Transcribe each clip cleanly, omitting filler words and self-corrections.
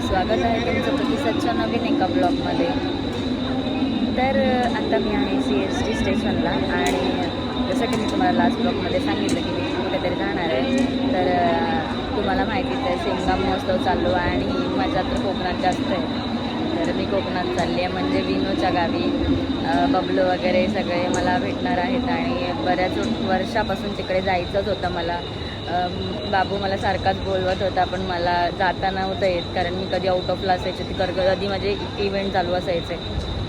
स्वागत आहे तुमचं प्रतिसादच्या नवीन एका ब्लॉगमध्ये. तर आता मी आहे CST स्टेशनला आणि जसं की मी तुम्हाला लास्ट ब्लॉगमध्ये सांगितलं की मी कुठेतरी जाणार आहे. तर तुम्हाला माहितीच आहे शेंगा महोत्सव चालू आहे आणि माझ्या तर कोकणात जास्त आहे. तर मी कोकणात चालली आहे म्हणजे विनोच्या गावी. बबलू वगैरे सगळे मला भेटणार आहेत आणि बऱ्याच वर्षापासून तिकडे जायचंच होतं मला. बाबू मला सारखाच बोलवत होता पण मला जाता नव्हतं येत कारण मी कधी आउट ऑफला असायचे ती कधी माझे इव्हेंट चालू असायचे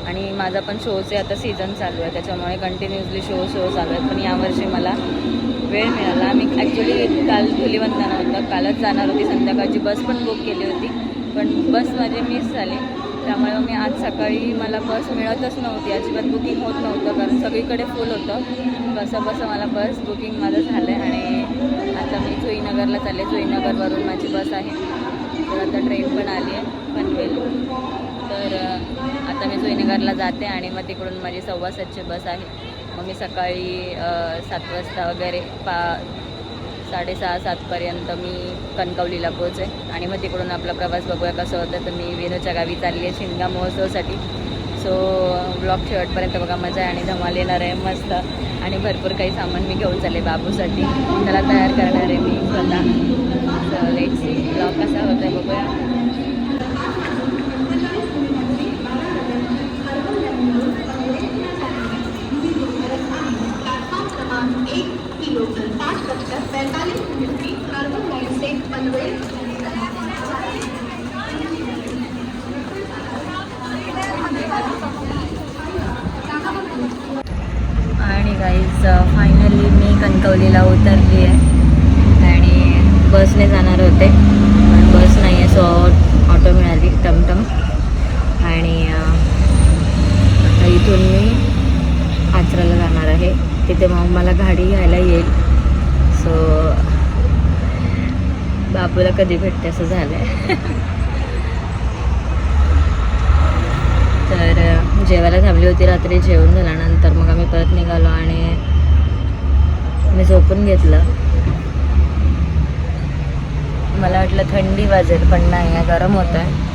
आणि माझा पण शोचे आता सीझन चालू आहे त्याच्यामुळे कंटिन्युअसली शो चालू आहेत. पण यावर्षी मला वेळ मिळाला. मी ॲक्च्युली काल धुलिवंदन होतं, कालच जाणार होती, संध्याकाळची बस पण बुक केली होती पण बस माझी मिस झाली. त्यामुळे मी आज सकाळी मला बस मिळतच नव्हती, अजिबात बुकिंग होत नव्हतं कारण सगळीकडे फुल होतं. कसं मला बस बुकिंग माझं झालं आहे आणि आता मी जुईनगरला चालले. जुईनगरवरून माझी बस आहे. तर आता ट्रेन पण आली आहे पनवेल. तर आता मी जुईनगरला जाते आणि मग तिकडून माझी 7:15ची बस आहे. मग मी सकाळी 7 वाजता वगैरे 6:30-7पर्यंत मी कणकवलीला पोहोचे आणि मग तिकडून आपला प्रवास बघूया कसं होतं. तर मी विनोच्या गावी चालली आहे शेंगा महोत्सवसाठी. सो ब्लॉग शेवटपर्यंत बघा, मजा आहे आणि धमाल येणार आहे मस्त. आणि भरपूर काही सामान मी घेऊन चालले बाबूसाठी, त्याला तयार करणार आहे मी स्वतः. सो लेट्स सी ब्लॉग कसा होत आहे बघूया. आणि गाईज फायनली मी कणकवलीला उतरली आहे आणि बसने जाणार होते पण बस नाही आहे. सो ऑटो मिळाली, टमटम. आणि आता इथून मी आचराला जाणार आहे, तिथे मग मला गाडी घ्यायला येईल. सो बाबूला कधी भेटते असं झालं आहे. तर जेवायला थांबली होती रात्री, जेवण झाल्यानंतर मग आम्ही परत निघालो आणि मी झोपून घेतलं. मला वाटलं थंडी वाजेल पण नाही आहे, गरम होत आहे.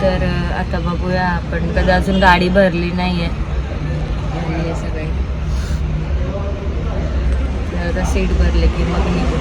तर आता बघूया आपण, कधी अजून गाडी भरली नाही आहे सगळे. तर आता सीट भरले की मग निघू.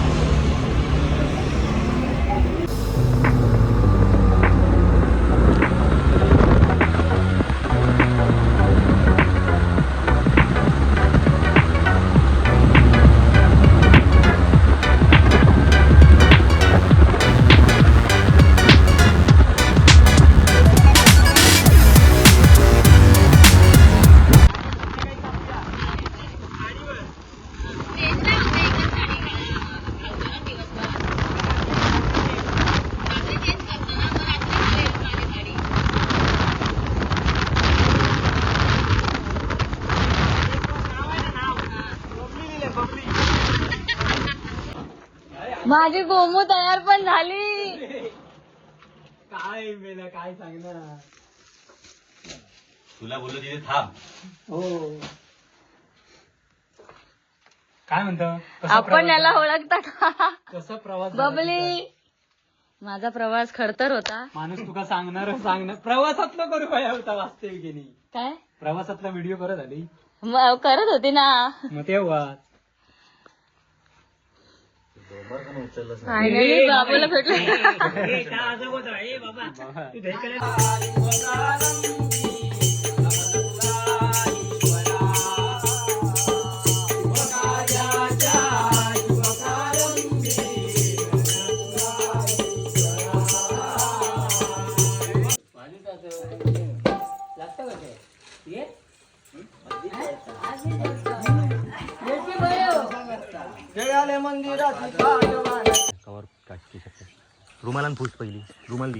माझी गोमू तयार पण झाली. काय मेला काय सांगणार तुला बोललो तिथे थांब. हो काय म्हणतो आपण याला ओळखता का? कसा प्रवास झाला बबली, माझा प्रवास खरतर होता. तुझा? माणूस तुका सांगणार प्रवासातलं करू काय होता वास्तविक काय प्रवासातला व्हिडिओ करत आली करत होती ना. मग तेव्हा फायनली बाबूला भेटलो. कवर काढते रुमाला फुस पहिली रुमाल दी.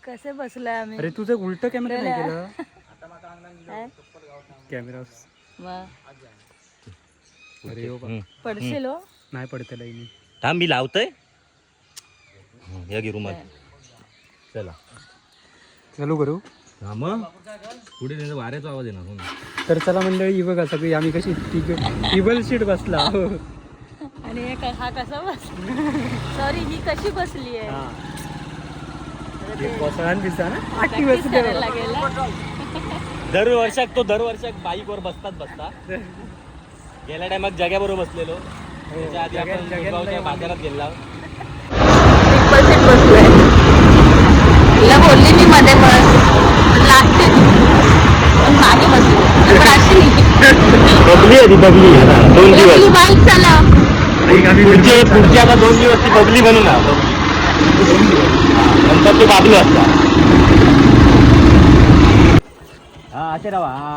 कसे बसलोय आम्ही. अरे तुझं उलट कॅमेरा नाही केलं कॅमेरा अरे पडशील हो. नाही पडते थांब मी लावतोय. या घे रुमाल. चला चालू करू. हा मग पुढे त्यांचा वाऱ्याचा आवाज येणार. तर चला मंडळी, ही बघा सगळी आम्ही कशी टेबल शीट बसला. आणि हा कसा बस सॉरी ही कशी बसली आहे कोसळान दिसता ना Practice करायला लागेल ना. दरवर्षाक बाईकवर बसता गेल्या टायमात जग्याबरोबर बसलेलो त्याच्या आधी आपण गुरगावच्या बाजारात गेला तिला बोलली मी मध्ये बस लागते पण मागे बसली पण अशी बबली आहे ती बबली 2 दिवस बाईक चालव पुढची आता 2 दिवस ती बबली बनू ना नंतर ते बाबलू असता हा असे राहा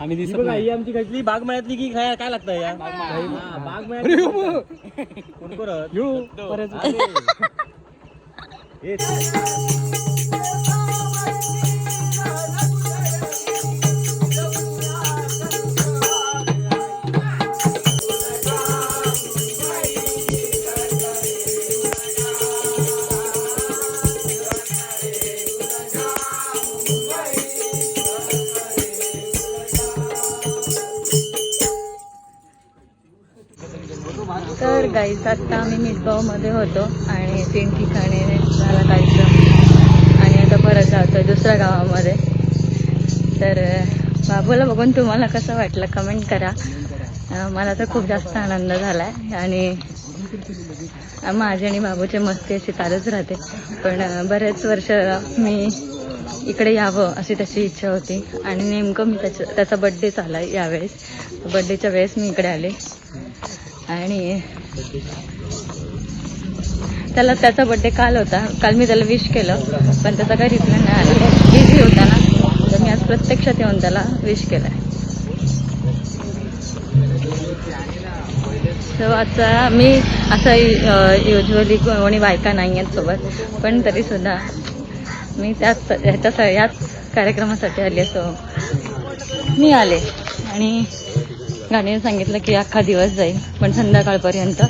आम्ही दिसत नाही आमची कसली बाग मळ्यातली की काय लागतं या बाग मळ्यात कोण करत तर गाईस आत्ता आम्ही मिसगावमध्ये होतो आणि 3 ठिकाणी झाला कार्यक्रम आणि आता परत जातोय दुसऱ्या गावामध्ये. तर बाबूला बघून तुम्हाला कसं वाटलं कमेंट करा. मला तर खूप जास्त आनंद झाला आहे आणि माझी आणि बाबूची मस्ती अशी चालूच राहते. पण बरेच वर्ष मी इकडे यावं अशी त्याची इच्छा होती आणि नेमकं मी त्याचा बड्डे झाला यावेळेस. बड्डेच्या वेळेस मी इकडे आले आणि त्याचा बड्डे काल होता. काल मी त्याला विश केलं पण त्याचा काही रिप्लाय नाही आला. बिझी होता ना तर मी आज प्रत्यक्षात येऊन त्याला विश केलं. तर आता मी असं युजली कोणी बायका नाही आहेत सोबत पण तरीसुद्धा मी याच कार्यक्रमासाठी आली असो मी आले आणि गाडीने सांगितलं की अख्खा दिवस जाईल पण संध्याकाळपर्यंत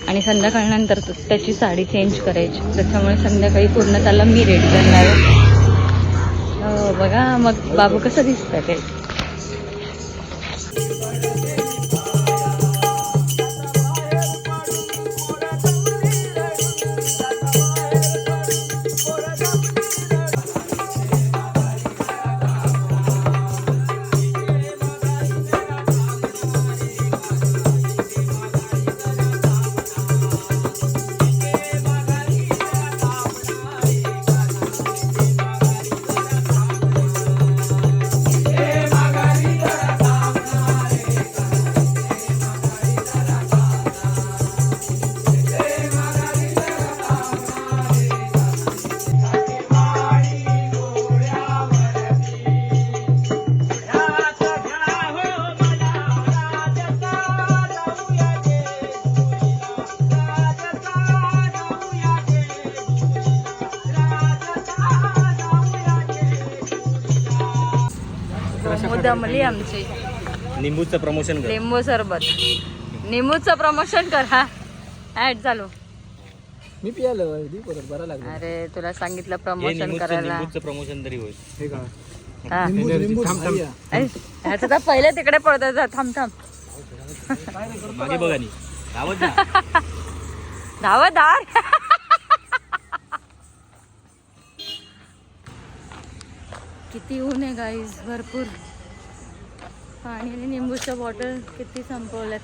आणि संध्याकाळनंतर त्याची साडी चेंज करायची. त्याच्यामुळे संध्याकाळी पूर्ण त्याला मी रेडी करणार आहे. बघा मग बाबू कसं दिसतं ते. मुद्दामली आमची निंबूचं प्रमोशन कर. लिंबू सरबत निंबूचं प्रमोशन कर. हा ऍड चालू. मी पियालो बरं लागलं. अरे तुला सांगितलं प्रमोशन करायला. निंबूचं प्रमोशन तरी होईल. हा ह्याचं तर पहिले तिकडे पडत जा. थांब मागे बघा नी धावतदार. किती ऊन आहे गाईज. भरपूर पाणी आणि निंबूच्या बॉटल किती संपवल्यात.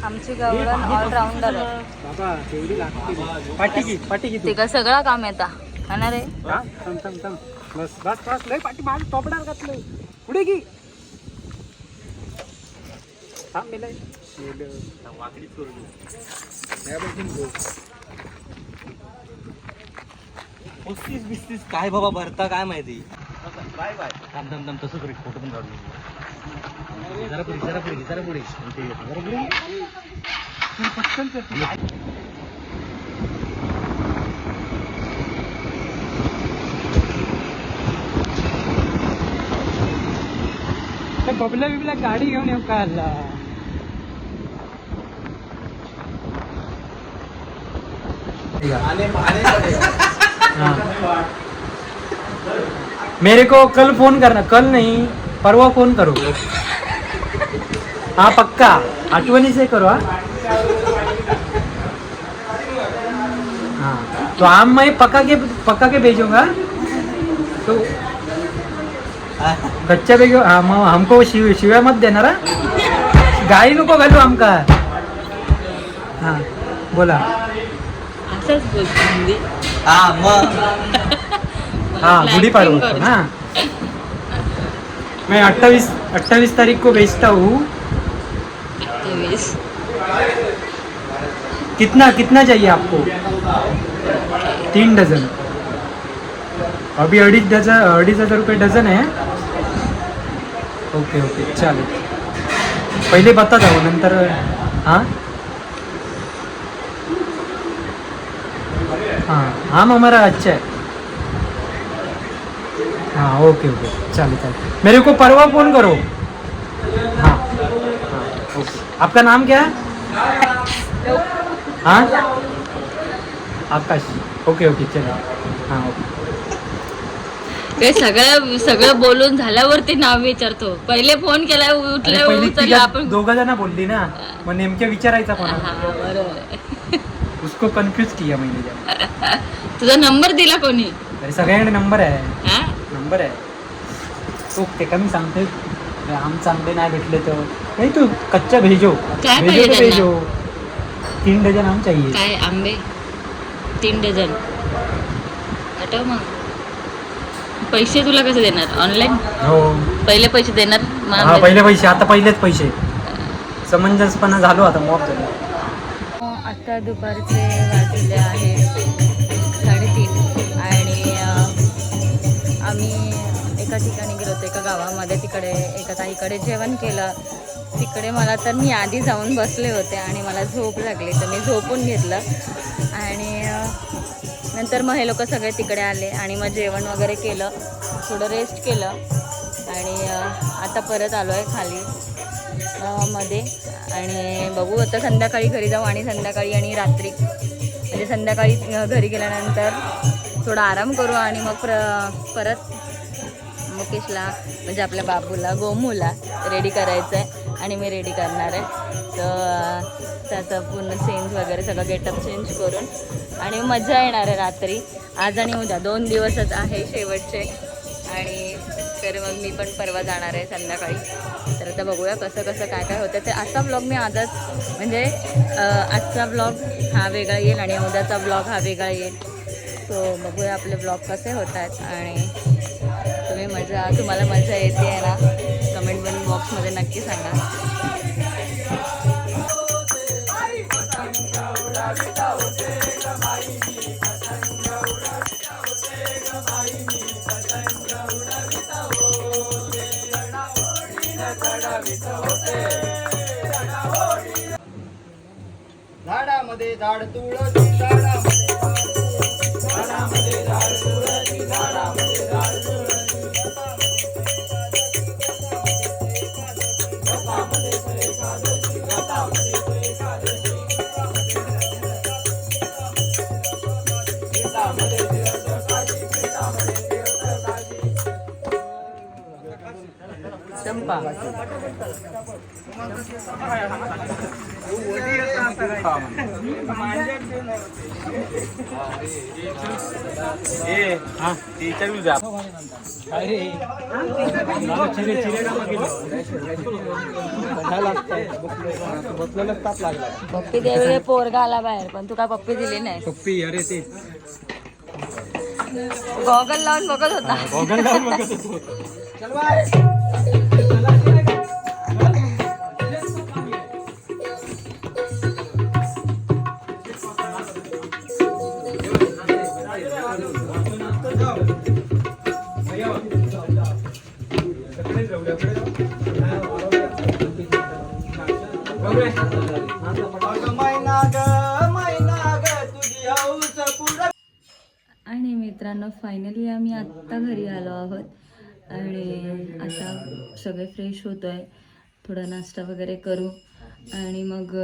आमची गवळण ऑलराऊंडर आहे. बाबा एवढी लागते पाठी की ते का सगळं काम येता ना रे. थम बस बस बस लय पाठी माझं टोपडार घातलं पुढे की थांब मेलाय वाकडी सोडली 35-35 काय बाबा भरता काय माहिती. बाय बाय थांब तसं करू फोटो पण काढून जरा पुढे बबल्या बिबल्या गाडी घेऊन येऊ का हल्ला. मेरे को कल फोन करना, कल नहीं परवा फोन करो. हाँ पक्का आठवनी से करो. हाँ तो आम मैं पक्का के भेजूंगा. तो कच्चा बेग हाँ मग हमको शिव्या मत देणार. गाडी नको घालू आमका. हां बोला. असंच बोलतो हिंदी. हाँ गुड़ीपाड़वा ना. मैं 28 तारीख को बेचता हूँ. कितना चाहिए आपको. 3 डजन. अभी 2,500 रुपये डजन है. ओके चालेल. पहिले बता जाओ नंतर. हाँ आम हमारा अच्छा है. हाँ ओके चालेल. मेरे को परवा फोन करो. हाँ ओके. आपका नाम क्या है. हाँ आकाश. ओके चलो. हाँ ओके. ते सगळं बोलून झाल्यावरती नाव विचारतो. पहिले फोन केला उठल्यावर उचलला आपण. 2 जण बोलली ना मग नेमक्या विचारायचा कोणा. बरोबर. उसको कन्फ्यूज किया मैंने. तुझा नंबर दिला कोणी. अरे सगळ्यांकडे नंबर आहे. हा नंबर आहे. तो ते कमी सांगते आम चांगले नाही भेटले तर नाही तू कच्चा भेजो. काय पाहिजे भेजो. 3 डजन आम चाहिए. काय आंबे 3 डझन. आठव मग पैसे तुला कसे देणार. ऑनलाईन. हो पहिले पैसे देणार. हा पहिले पैसे. आता पहिलेच पैसे. समंजसपणा झालो आता मॉप झालो. आता दुपारचे वाजले आहेत 3:30 आणि आम्ही एका ठिकाणी गेलो होतो एका गावामध्ये. तिकडे एका ताईकडे जेवण केलं. तिकडे मला तर मी आधी जाऊन बसले होते आणि मला झोप लागली तर मी झोपून घेतलं. आणि नंतर मग हे लोक सगळे तिकडे आले आणि मग जेवण वगैरे केलं. थोडं रेस्ट केलं आणि आता परत आलो आहे खाली मध्ये. आणि बघू आता संध्याकाळी घरी जाऊ आणि संध्याकाळी आणि रात्री म्हणजे संध्याकाळी घरी गेल्यानंतर थोडा आराम करू आणि मग परत मुकेशला म्हणजे आपल्या बाबूला गोमूला रेडी करायचं आहे आणि मी रेडी करणार आहे. तर त्याचं पूर्ण चेंज वगैरे सगळं गेटअप चेंज करून आणि मजा येणार आहे रात्री. आज आणि उद्या 2 दिवसच आहे शेवटचे. आणि तर मग मी पण परवा जाणार आहे संध्याकाळी. तर आता बघूया कसं काय होतं ते. आजचा ब्लॉग मी आजच म्हणजे आजचा ब्लॉग हा वेगळा येईल आणि उद्याचा ब्लॉग हा वेगळा येईल. सो बघूया आपले ब्लॉग कसे होत आहेत. आणि तुम्हाला मजा येते आहे ना कमेंट बॉक्समध्ये नक्की सांगा. झाडामध्ये झाड तुळशी झाडामध्ये चंपा पप्पी त्यावेळी पोरगा आला बाहेर पण तू काय पप्पी दिली नाही. पप्पी अरे ते गॉगल लावून बघत होता. गॉगल लावून बघत होतो. आणि मित्रांनो फायनली आम्ही आत्ता घरी आलो आहोत आणि आता सगळे फ्रेश होतो आहे. थोडा नाश्ता वगैरे करू आणि मग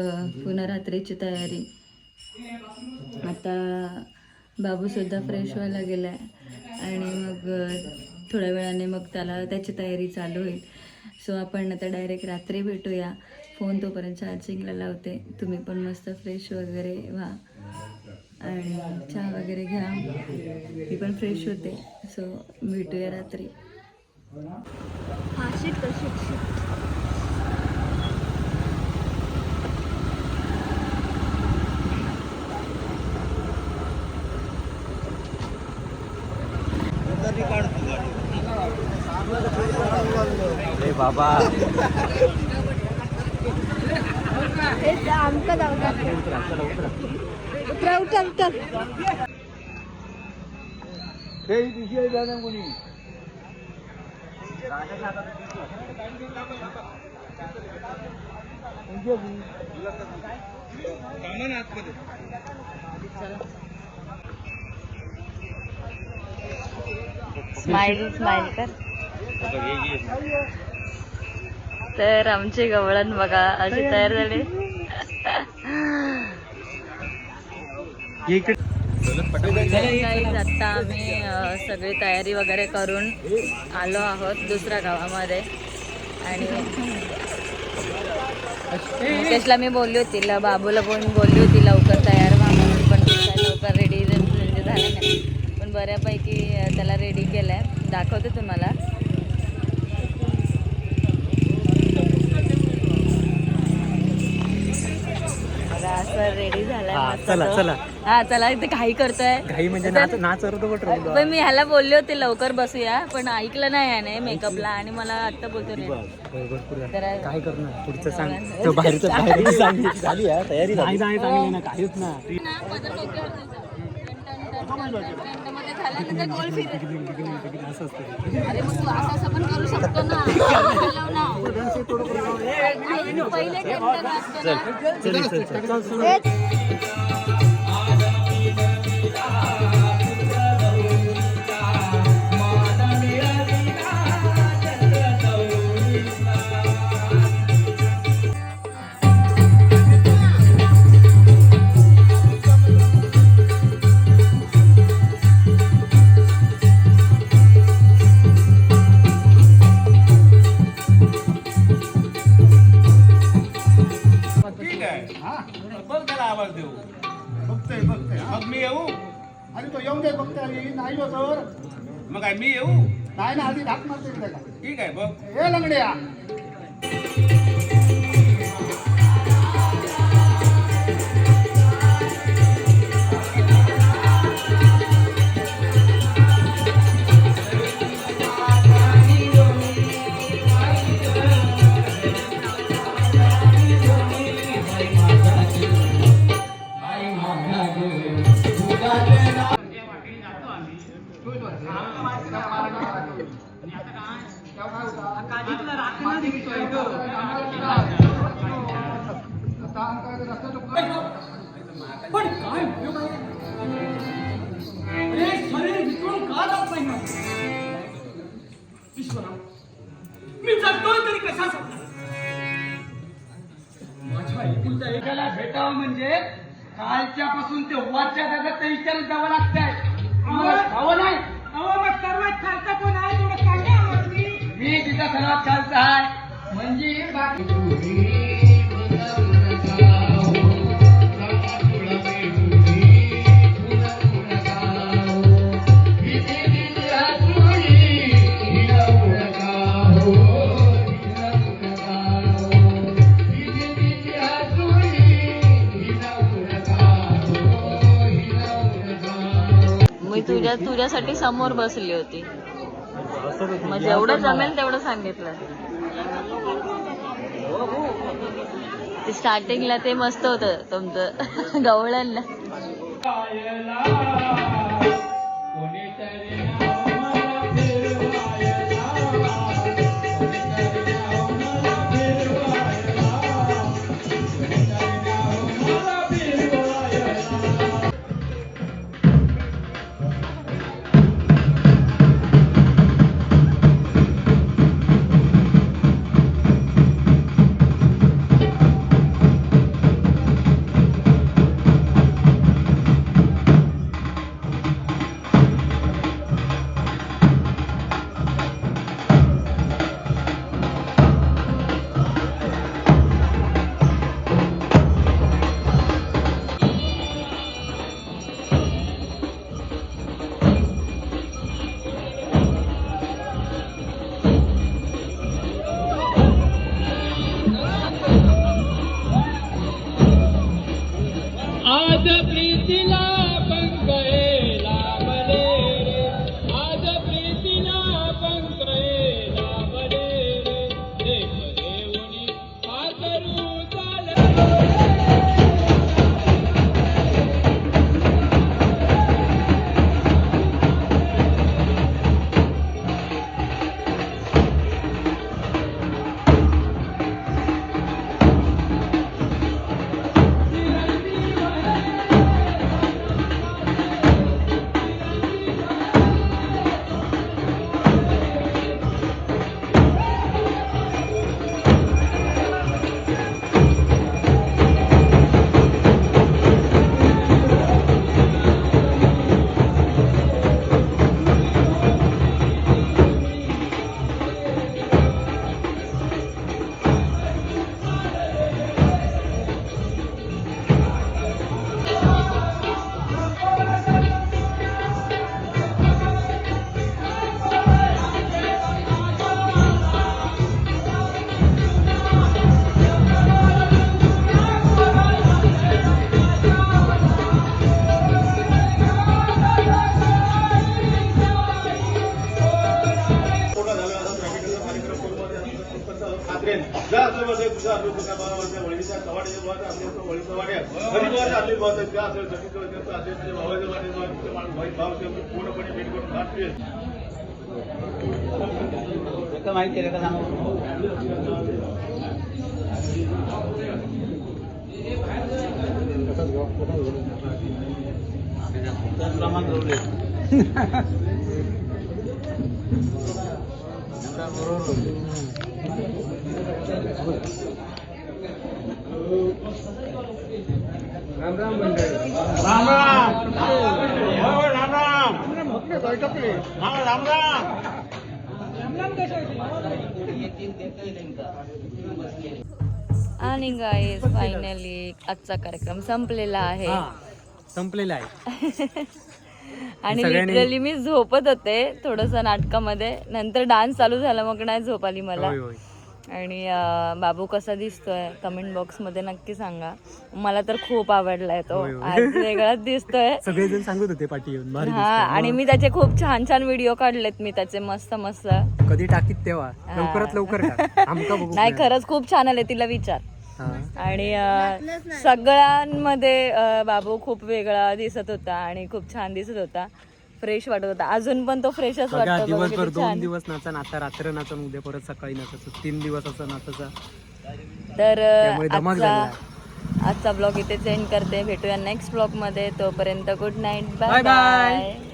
पुन्हा रात्रीची तयारी. आता बाबूसुद्धा फ्रेश व्हायला गेला आहे आणि मग थोड्या वेळाने मग त्याची तयारी चालू होईल. सो आपण आता डायरेक्ट रात्री भेटूया. फोन तोपर्यंत चार्जिंगला लावते. तुम्ही पण मस्त फ्रेश वगैरे व्हा आणि चहा वगैरे घ्या. मी पण फ्रेश होते. सो भेटूया रात्री. ए बाबा स्माइल कर. तर आमचे गवळण बघा असे तयार झाले. आता आम्ही सगळी तयारी वगैरे करून आलो आहोत दुसऱ्या गावामध्ये. आणि मुकेशला मी बोलली होती, बाबूला पण बोलली होती लवकर तयार व्हा म्हणून, पण लवकर रेडी म्हणजे झालं नाही. पण बऱ्यापैकी त्याला रेडी केलं आहे. दाखवते तुम्हाला. असं रेडी झालाय. चला चला. हा चला. इथे घाई करतोय. घाई म्हणजे नाच पण मी ह्याला बोलले होते लवकर बसूया पण ऐकलं नाही याने मेकअपला आणि मला आता बोलतो नाही. काय करणार पुढचं सांग. बाहेर झाली तयारी नाही चांगली ना काहीच ना. अरे मग तू असं पण करू शकतो ना. पहिले मग मी येऊ. आणि तो येऊन दे बघते. नाही होत मग काय मी येऊ. नाही ना आधी धाक मारते त्याला. ठीक आहे बघ. हे लंगड्या येतोय ग. पण काय उपयोग आहे? अरे शरीर विसरून का जात नाही माझं? ईश्वरा, मी जगतोय तरी कशासाठी? माझ्या एकुलत्या एकाला भेटावं म्हणजे कालच्यापासून ते वरच्या जगात विचारत जावं लागतंय. खावं नाही. मग सर्वात खालचा कोण आहे तेवढं सांगा आम्हाला. मी तिथं सर्वात खालचा आहे म्हणजे बाकी मी तुझ्यासाठी समोर बसली होती. मग जेवढं जमेल तेवढं सांगितलं. ते स्टार्टिंगला ते मस्त होतं तुमचं गवळण. माहिती आहे का? राम राम मंडळी. राम राम. राम राम. राम राम. आणि गाईज फायनली आजचा कार्यक्रम संपलेला आहे. संपलेला आहे. आणि सगळ्यांनी- लिटरली मी झोपत होते थोडस नाटकामध्ये. नंतर डान्स चालू झाला मग नाही झोप आली मला. होय, होय. आणि बाबू कसा दिसतोय कमेंट बॉक्स मध्ये नक्की सांगा. मला तर खूप आवडलाय तो. होय, होय. आज वेगळाच दिसतोय. सगळेजण सांगत होते पाठी येऊन भारी हा दिसतोय. आणि मी त्याचे खूप छान छान व्हिडिओ काढलेत मी त्याचे मस्त मस्त. कधी टाकीत तेव्हा लवकरात लवकर टाक. आमका बघू. नाही खरंच खूप छान आले. तिला विचार. हा. आणि सगळ्यांमध्ये बाबू खूप वेगळा दिसत होता आणि खूप छान दिसत होता. फ्रेश वाटत होता. अजून पण तो फ्रेशच बघा वाटतो. बघा दिवसभर किती 2 छान. दिवस नाचा, आता रात्र नाचा, उद्या परत सकाळी नाचायचं, 3 दिवस असं नाचायचं. तर त्यामुळे धमाक झालेला आजचा ब्लॉग इथेच एंड करते. भेटूया नेक्स्ट ब्लॉग मध्ये. तोपर्यंत good night. Bye bye bye. Bye.